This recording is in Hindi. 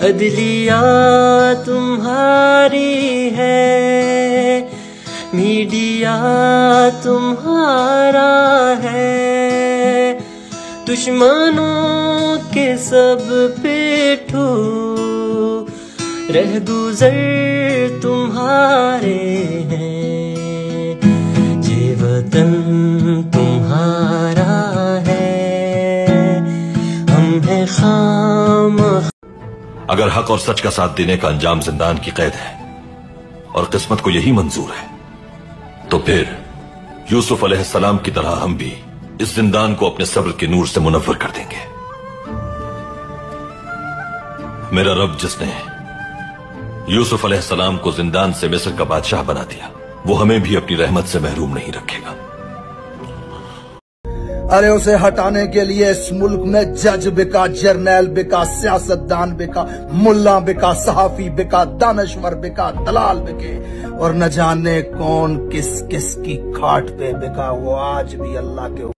अदलिया तुम्हारी है, मीडिया तुम्हारा है, दुश्मनों के सब पेठू रह गुजर तुम्हारे हैं, ये वतन तुम्हारा है, हम हैं खाम। अगर हक और सच का साथ देने का अंजाम जिंदान की कैद है और किस्मत को यही मंजूर है, तो फिर यूसुफ अलैहिस्सलाम की तरह हम भी इस जिंदान को अपने सब्र के नूर से मुनव्वर कर देंगे। मेरा रब जिसने यूसुफ अलैहिस्सलाम को जिंदान से मिस्र का बादशाह बना दिया, वो हमें भी अपनी रहमत से महरूम नहीं रखेगा। अरे उसे हटाने के लिए इस मुल्क में जज बिका, जर्नैल बिका, सियासतदान बिका, मुल्ला बिका, सहाफी बिका, दानश्वर बिका, दलाल बिके, और न जाने कौन किस किस की खाट पे बिका। वो आज भी अल्लाह के